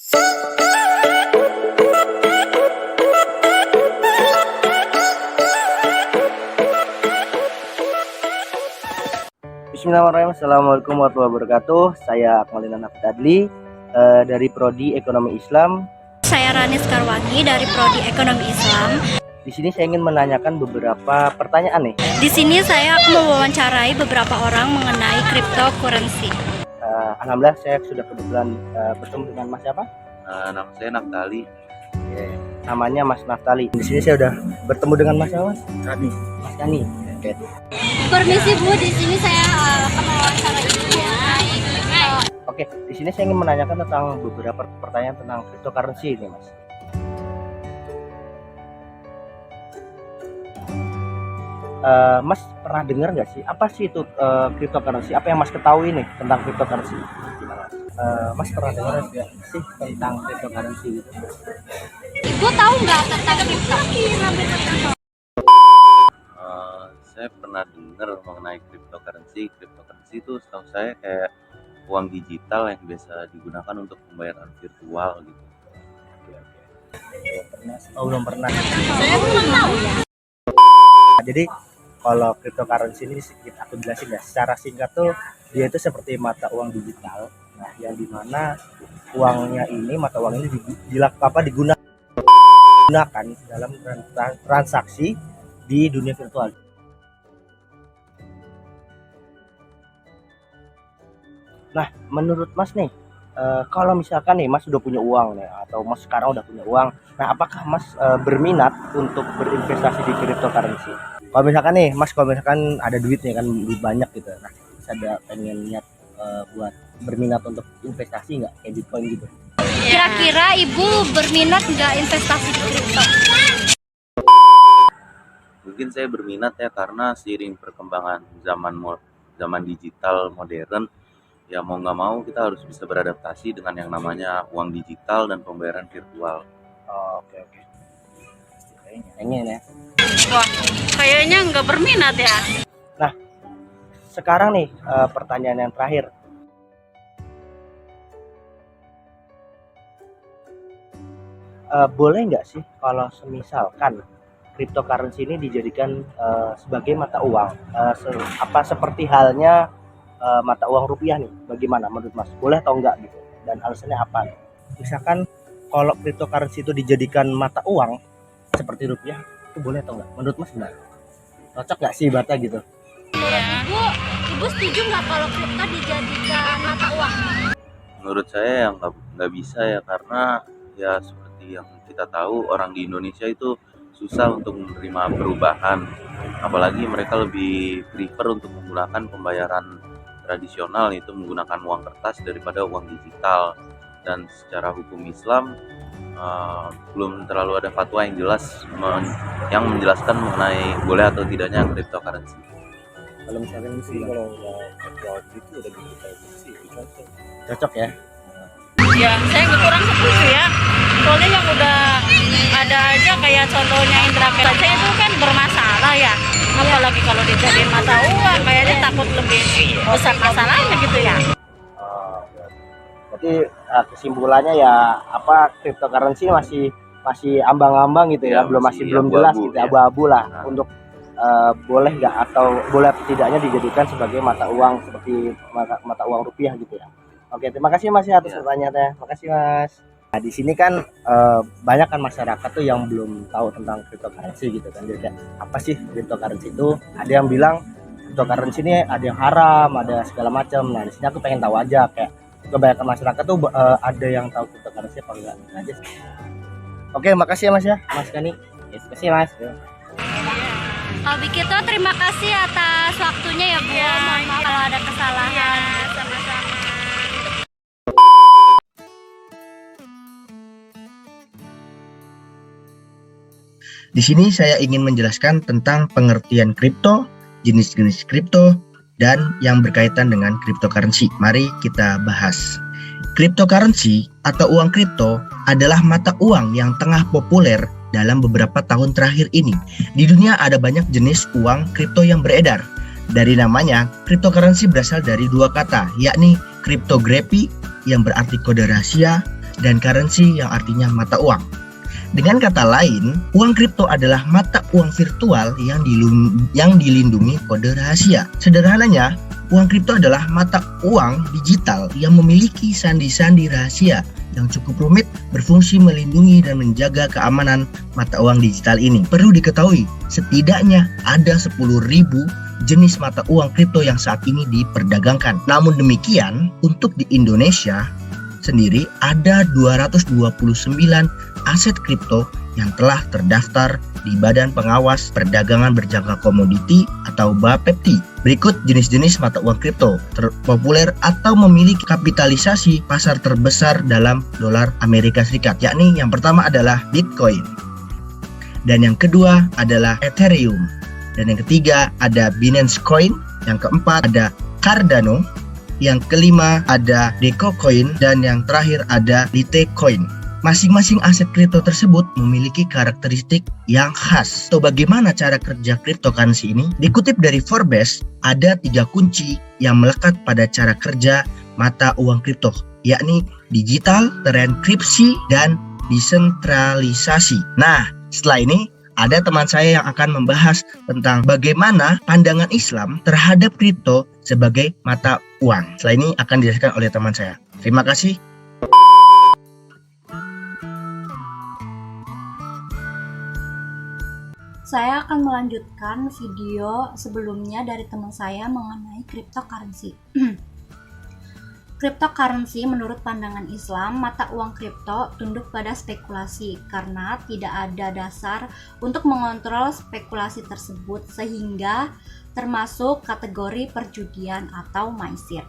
Bismillahirrahmanirrahim. Assalamualaikum warahmatullahi wabarakatuh. Saya Akmalina Nafitadli dari Prodi Ekonomi Islam. Saya Ranis Karwangi dari Prodi Ekonomi Islam. Di sini saya ingin menanyakan beberapa pertanyaan nih. Di sini saya akan mewawancarai beberapa orang mengenai cryptocurrency. Alhamdulillah saya sudah kebetulan bertemu dengan Mas siapa? Nama saya Naftali. Namanya Mas Naftali. Di sini saya sudah bertemu dengan Mas siapa? Kani. Mas Kani. Oke. Permisi Bu, di sini saya akan mewawancarai Ibu. Oke, di sini saya ingin menanyakan tentang beberapa pertanyaan tentang cryptocurrency ini, Mas. Mas pernah dengar nggak sih apa sih itu cryptocurrency? Apa yang Mas ketahui nih tentang cryptocurrency? Mas pernah dengar nggak sih tentang cryptocurrency gitu? Ibu tahu nggak tentang crypto? Saya pernah dengar mengenai cryptocurrency. Cryptocurrency itu setahu saya kayak uang digital yang biasa digunakan untuk pembayaran virtual gitu. Belum pernah. Saya belum tahu ya. Jadi kalau cryptocurrency ini sedikit aku jelasin ya. Secara singkat tuh dia itu seperti mata uang digital. Nah, yang dimana uangnya ini, mata uang ini digunakan dalam transaksi di dunia virtual. Nah, menurut Mas nih, kalau misalkan nih Mas udah punya uang nih, atau Mas sekarang udah punya uang, nah apakah Mas berminat untuk berinvestasi di cryptocurrency? Kalau misalkan nih Mas, kalau misalkan ada duit nih kan, duit banyak gitu, nah Mas ada pengen niat buat berminat untuk investasi nggak kayak Bitcoin gitu? Kira-kira Ibu berminat nggak investasi di crypto? Mungkin saya berminat ya karena seiring perkembangan zaman digital modern, ya mau nggak mau kita harus bisa beradaptasi dengan yang namanya uang digital dan pembayaran virtual. Oke. Pengen ya. Wah, kayaknya nggak berminat ya. Nah, sekarang nih pertanyaan yang terakhir. Boleh nggak sih kalau semisalkan cryptocurrency ini dijadikan sebagai mata uang, seperti halnya mata uang rupiah nih, bagaimana menurut Mas? Boleh atau enggak gitu? Dan alasannya apa nih? Misalkan kalau cryptocurrency itu dijadikan mata uang seperti rupiah, itu boleh atau enggak? Menurut Mas benar? Cocok nggak sih bata gitu? Ibu setuju nggak kalau crypto dijadikan mata uang? Menurut saya yang nggak bisa ya, karena ya seperti yang kita tahu orang di Indonesia itu susah untuk menerima perubahan, apalagi mereka lebih prefer untuk menggunakan pembayaran tradisional, yaitu menggunakan uang kertas daripada uang digital. Dan secara hukum Islam belum terlalu ada fatwa yang jelas yang menjelaskan mengenai boleh atau tidaknya cryptocurrency. Kalau misalkan sih kalau itu udah sih cocok ya. Ya, saya kurang setuju ya. Soalnya yang udah ada aja kayak contohnya Indra saja itu kan bermasalah ya. Apalagi kalau dijadiin mata uang, kayaknya takut lebih besar masalahnya gitu ya. Berarti kesimpulannya ya cryptocurrency masih ambang-ambang gitu ya, belum jelas gitu, abu-abu lah untuk boleh nggak atau boleh tidaknya dijadikan sebagai mata uang seperti mata uang rupiah gitu ya. Oke, terima kasih Mas atas pertanyaannya. Makasih Mas. Nah, di sini kan banyak kan masyarakat tuh yang belum tahu tentang cryptocurrency gitu kan. Jadi apa sih cryptocurrency itu? Ada yang bilang cryptocurrency ini ada yang haram, ada segala macam. Nah, di sini aku pengen tahu aja kayak kebanyakan masyarakat tuh ada yang tahu cryptocurrency apa enggak aja sih. Oke, makasih ya Mas ya. Mas Kani. Terima kasih Mas. Kalau begitu terima kasih atas waktunya ya Bu. Mohon maaf kalau ada kesalahan. Sama-sama. Di sini saya ingin menjelaskan tentang pengertian kripto, jenis-jenis kripto, dan yang berkaitan dengan cryptocurrency. Mari kita bahas. Cryptocurrency atau uang kripto adalah mata uang yang tengah populer dalam beberapa tahun terakhir ini. Di dunia ada banyak jenis uang kripto yang beredar. Dari namanya, cryptocurrency berasal dari dua kata, yakni cryptography yang berarti kode rahasia, dan currency yang artinya mata uang. Dengan kata lain, uang kripto adalah mata uang virtual yang dilindungi kode rahasia. Sederhananya, uang kripto adalah mata uang digital yang memiliki sandi-sandi rahasia yang cukup rumit, berfungsi melindungi dan menjaga keamanan mata uang digital ini. Perlu diketahui, setidaknya ada 10.000 jenis mata uang kripto yang saat ini diperdagangkan. Namun demikian, untuk di Indonesia sendiri ada 229 aset kripto yang telah terdaftar di Badan Pengawas Perdagangan Berjangka Komoditi atau BAPEPTI. Berikut jenis-jenis mata uang kripto terpopuler atau memiliki kapitalisasi pasar terbesar dalam dolar Amerika Serikat, yakni yang pertama adalah Bitcoin, dan yang kedua adalah Ethereum, dan yang ketiga ada Binance Coin, yang keempat ada Cardano, yang kelima ada Decocoin, dan yang terakhir ada Litecoin. Masing-masing aset kripto tersebut memiliki karakteristik yang khas. So, bagaimana cara kerja cryptocurrency ini? Dikutip dari Forbes, ada 3 kunci yang melekat pada cara kerja mata uang kripto, yakni digital, terenkripsi, dan desentralisasi. Nah, setelah ini ada teman saya yang akan membahas tentang bagaimana pandangan Islam terhadap kripto sebagai mata uang. Setelah ini akan dijelaskan oleh teman saya. Terima kasih. Saya akan melanjutkan video sebelumnya dari teman saya mengenai cryptocurrency. Cryptocurrency menurut pandangan Islam, mata uang kripto tunduk pada spekulasi karena tidak ada dasar untuk mengontrol spekulasi tersebut sehingga termasuk kategori perjudian atau maisir.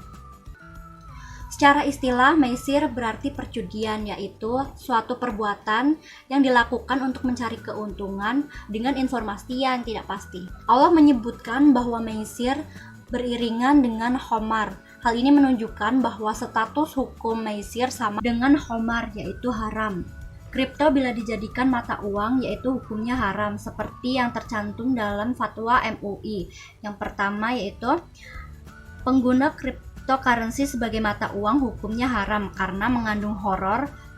Secara istilah, maisir berarti perjudian, yaitu suatu perbuatan yang dilakukan untuk mencari keuntungan dengan informasi yang tidak pasti. Allah menyebutkan bahwa maisir beriringan dengan khamar. Hal ini menunjukkan bahwa status hukum maisir sama dengan khamar, yaitu haram. Kripto bila dijadikan mata uang yaitu hukumnya haram, seperti yang tercantum dalam fatwa MUI. Yang pertama yaitu pengguna cryptocurrency sebagai mata uang hukumnya haram karena mengandung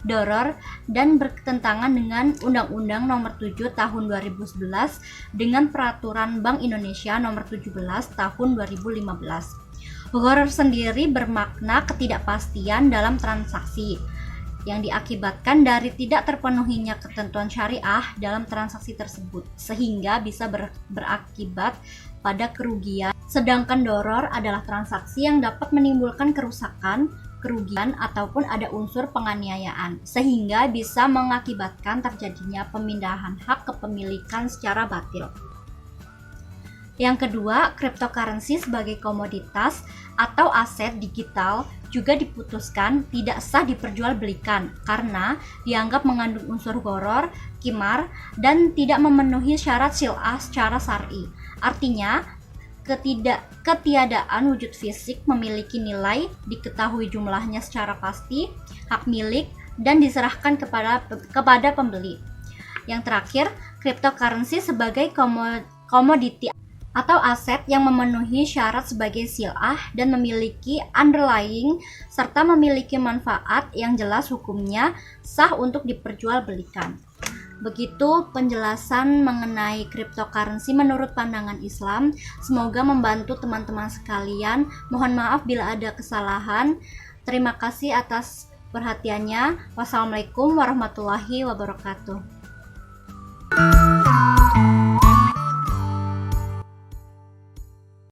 doror, dan bertentangan dengan Undang-Undang Nomor 7 Tahun 2011 dengan Peraturan Bank Indonesia Nomor 17 Tahun 2015. Doror sendiri bermakna ketidakpastian dalam transaksi yang diakibatkan dari tidak terpenuhinya ketentuan syariah dalam transaksi tersebut, sehingga bisa berakibat pada kerugian. Sedangkan doror adalah transaksi yang dapat menimbulkan kerugian ataupun ada unsur penganiayaan, sehingga bisa mengakibatkan terjadinya pemindahan hak kepemilikan secara batil. Yang kedua, cryptocurrency sebagai komoditas atau aset digital juga diputuskan tidak sah diperjualbelikan karena dianggap mengandung unsur gharar, qimar, dan tidak memenuhi syarat sil'ah secara syar'i. Artinya, ketiadaan wujud fisik memiliki nilai, diketahui jumlahnya secara pasti, hak milik, dan diserahkan kepada pembeli. Yang terakhir, cryptocurrency sebagai komoditi atau aset yang memenuhi syarat sebagai sil'ah dan memiliki underlying serta memiliki manfaat yang jelas hukumnya sah untuk diperjualbelikan. Begitu penjelasan mengenai cryptocurrency menurut pandangan Islam. Semoga membantu teman-teman sekalian. Mohon maaf bila ada kesalahan. Terima kasih atas perhatiannya. Wassalamualaikum warahmatullahi wabarakatuh.